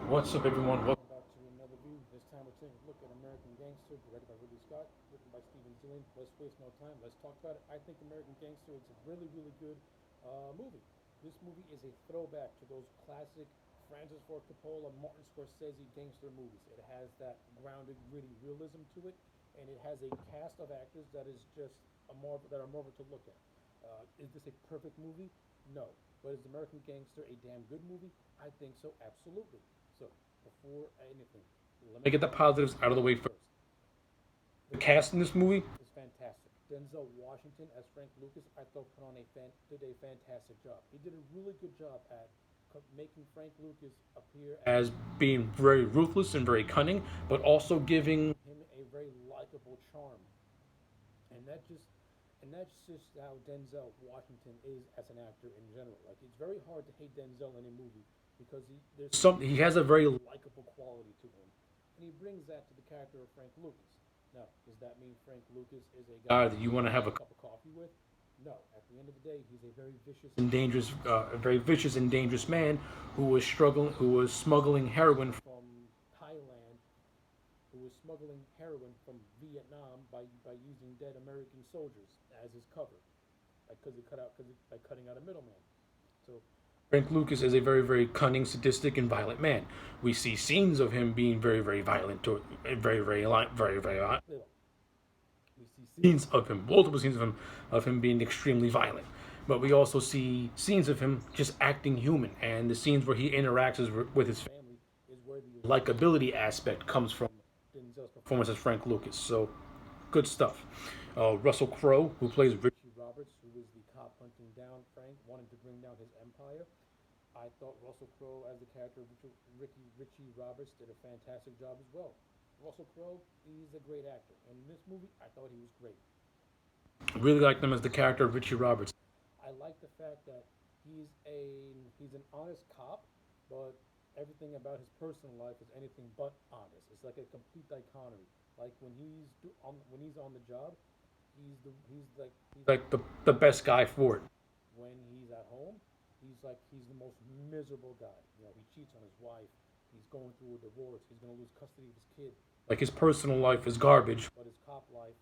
What's up, everyone? Welcome back to another view. This time we're taking a look at American Gangster, directed by Ridley Scott, written by Steven Zillian. Let's waste no time. Let's talk about it. I think American Gangster is a really, really good movie. This movie is a throwback to those classic Francis Ford Coppola, Martin Scorsese gangster movies. It has that grounded, gritty realism to it, and it has a cast of actors that is just that are marvel to look at. Is this a perfect movie? No. But is American Gangster a damn good movie? I think so, absolutely. So, before anything, let me get the positives out of the way first. The cast in this movie is fantastic. Denzel Washington as Frank Lucas, I thought did a fantastic job. He did a really good job at making Frank Lucas appear as being very ruthless and very cunning, but also giving him a very likable charm. And that just and that's just how Denzel Washington is as an actor in general. Like it's very hard to hate Denzel in a movie because he has a very likable quality to him, and he brings that to the character of Frank Lucas. Now, does that mean Frank Lucas is a guy that you want to have a cup of coffee with? No. At the end of the day, he's a very vicious and dangerous man who was smuggling heroin from Thailand, who was smuggling heroin from Vietnam by using dead American soldiers as his cover, by cutting out a middleman. So Frank Lucas is a very, very cunning, sadistic, and violent man. We see scenes of him being very, very violent, very, we see scenes of him, multiple scenes of him being extremely violent. But we also see scenes of him just acting human, and the scenes where he interacts with his family is where the likability aspect comes from Denzel's performance as Frank Lucas. So, good stuff. Russell Crowe, who plays Richie Roberts, who is the cop hunting down Frank, wanting to bring down his empire. I thought Russell Crowe, as the character of Richie Roberts, did a fantastic job as well. Russell Crowe, he's a great actor. And in this movie, I thought he was great. I really liked him as the character of Richie Roberts. I like the fact that he's an honest cop, but everything about his personal life is anything but honest. It's like a complete dichotomy. Like when he's on the job, he's like the best guy for it. When he's at home, he's the most miserable guy. You know, he cheats on his wife. He's going through a divorce. He's going to lose custody of his kid. Like his personal life is garbage, but his cop life,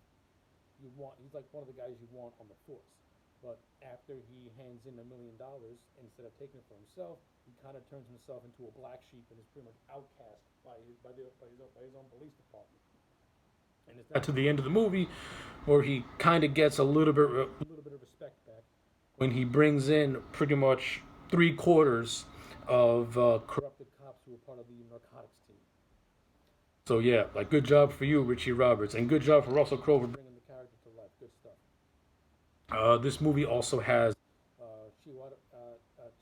he's like one of the guys you want on the force. But after he hands in $1 million, instead of taking it for himself, he kind of turns himself into a black sheep and is pretty much outcast by his own police department. And it's not to the end of the movie where he kind of gets a little bit of respect back when he brings in pretty much 3/4 of corrupted cops who were part of the narcotics team. So yeah, like good job for you, Richie Roberts, and good job for Russell Crowe for bringing the character to life. Good stuff. This movie also has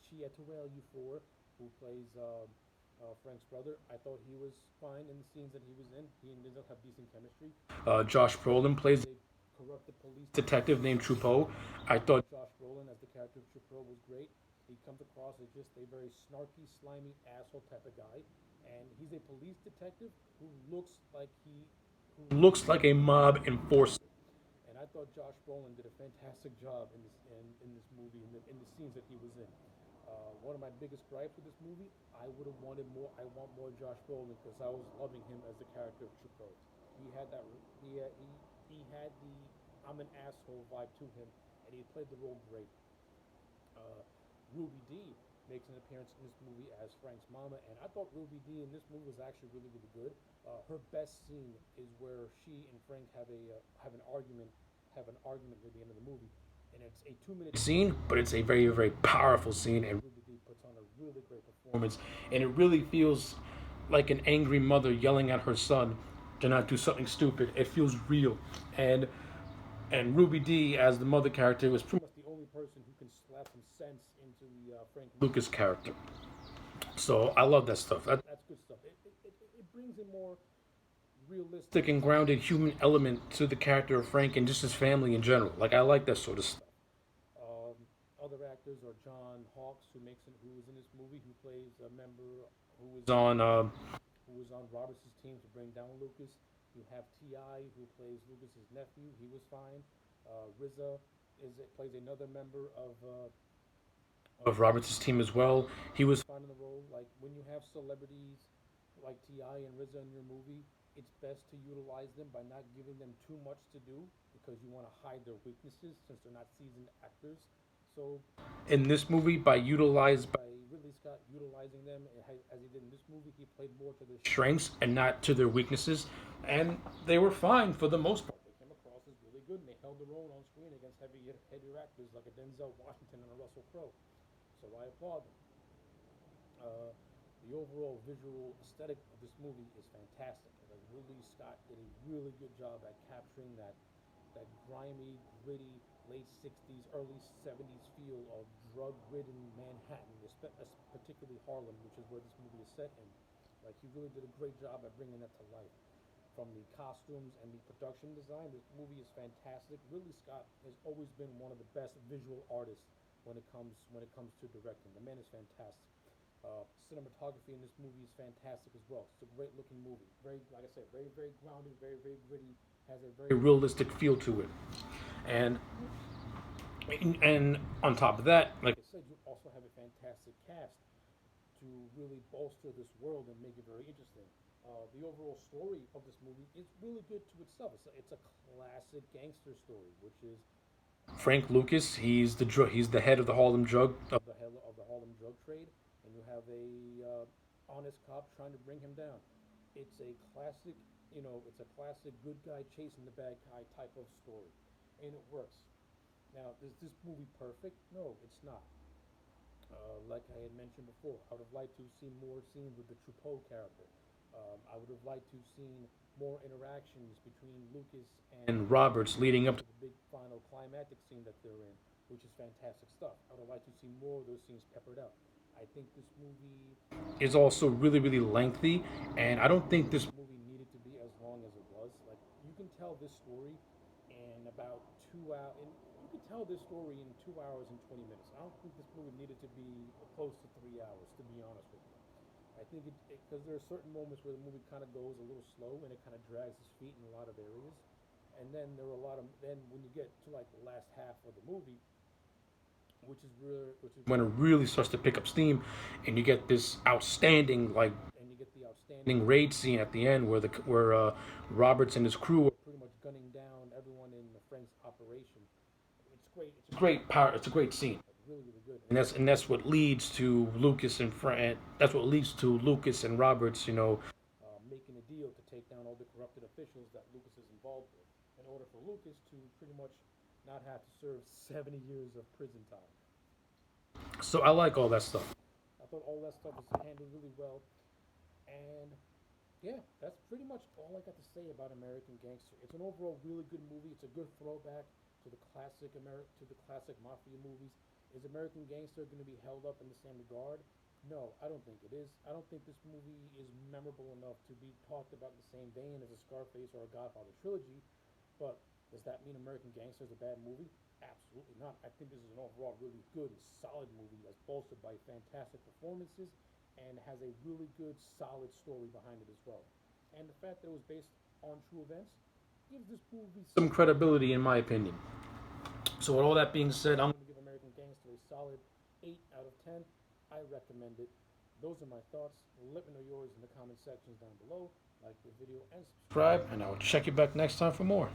Chiwetel Ejiofor, who plays Frank's brother. I thought he was fine in the scenes that he was in. He and Denzel have decent chemistry. Josh Brolin plays a corrupted police detective named Trudeau. I thought Josh Brolin as the character of Trudeau was great. He comes across as just a very snarky, slimy asshole type of guy, and he's a police detective who looks like a mob enforcer. And I thought Josh Brolin did a fantastic job in this movie in the scenes that he was in. One of my biggest gripes with this movie, I would have wanted more. I want more Josh Brolin because I was loving him as the character of Trudeau. He had that. He had the I'm an asshole vibe to him, and he played the role great. Ruby Dee makes an appearance in this movie as Frank's mama, and I thought Ruby Dee in this movie was actually really, really good. Her best scene is where she and Frank have an argument near the end of the movie, and it's a 2 minute scene, but it's a very, very powerful scene, and Ruby Dee puts on a really great performance, and it really feels like an angry mother yelling at her son to not do something stupid. It feels real, and Ruby Dee as the mother character was pretty much the only person who can slap some sense into the Frank Lucas character. So I love that stuff. That's good stuff. It brings a more realistic and grounded human element to the character of Frank and just his family in general. Like I like that sort of stuff. Um, Other actors are John Hawkes, who was in this movie, who plays a member who was on Roberts' team to bring down Lucas. You have Ti, who plays Lucas's nephew. He was fine. RZA plays another member of Roberts' team as well. He was fine in the role. Like when you have celebrities like Ti and RZA in your movie, it's best to utilize them by not giving them too much to do because you want to hide their weaknesses since they're not seasoned actors. So in this movie, by Ridley Scott utilizing them as he did in this movie, he played more to their strengths and not to their weaknesses, and they were fine for the most part. They came across as really good, and they held their own on screen against heavier actors like a Denzel Washington and a Russell Crowe. So I applaud them. Uh, the overall visual aesthetic of this movie is fantastic. Like Ridley Scott did a really good job at capturing that grimy, gritty, late '60s, early '70s feel of drug-ridden Manhattan, particularly Harlem, which is where this movie is set in. Like he really did a great job at bringing that to life. From the costumes and the production design, this movie is fantastic. Ridley Scott has always been one of the best visual artists when it comes to directing. The man is fantastic. Cinematography in this movie is fantastic as well. It's a great looking movie. Very, like I said, very, very grounded, very, very gritty. Has a very realistic feel to it. And and on top of that, like I said, you also have a fantastic cast to really bolster this world and make it very interesting. The overall story of this movie is really good to itself. It's a classic gangster story, which is Frank Lucas. He's the head of the Harlem drug trade, and you have a honest cop trying to bring him down. It's a classic, it's a classic good guy chasing the bad guy type of story, and it works. Now, is this movie perfect? No, it's not. Like I had mentioned before, I would have liked to have seen more scenes with the Truffaut character. I would have liked to have seen more interactions between Lucas and Roberts leading up to the big final climactic scene that they're in, which is fantastic stuff. I would have liked to see more of those scenes peppered out. I think this movie is also really, really lengthy, and I don't think this movie needed to be as long as it was. Like, you can tell this story in about 2 hours. You can tell this story in 2 hours and 20 minutes. I don't think this movie needed to be close to 3 hours, to be honest with you. I think because there are certain moments where the movie kind of goes a little slow and it kind of drags its feet in a lot of areas, and then when you get to like the last half of the movie, which is when it really starts to pick up steam, and you get this outstanding and you get the outstanding raid scene at the end where Roberts and his crew are pretty much gunning down everyone in the Frank's operation. It's great. It's a great power. It's a great scene. Like, really, really good. And that's what leads to Lucas and Frank. That's what leads to Lucas and Roberts. Making a deal to take down all the corrupted officials that Lucas is involved with, in order for Lucas to pretty much not have to serve 70 years of prison time. So I like all that stuff. I thought all that stuff was handled really well, and yeah, that's pretty much all I got to say about American Gangster. It's an overall really good movie. It's a good throwback to the classic mafia movies. Is American Gangster going to be held up in the same regard? No, I don't think it is. I don't think this movie is memorable enough to be talked about in the same vein as a Scarface or a Godfather trilogy. But does that mean American Gangster is a bad movie? Absolutely not. I think this is an overall really good and solid movie that's bolstered by fantastic performances and has a really good, solid story behind it as well. And the fact that it was based on true events gives this movie some credibility, in my opinion. So, with all that being said, I'm going to give American Gangster a solid 8 out of 10. I recommend it. Those are my thoughts. Let me know yours in the comment sections down below. Like the video and subscribe, and I will check you back next time for more.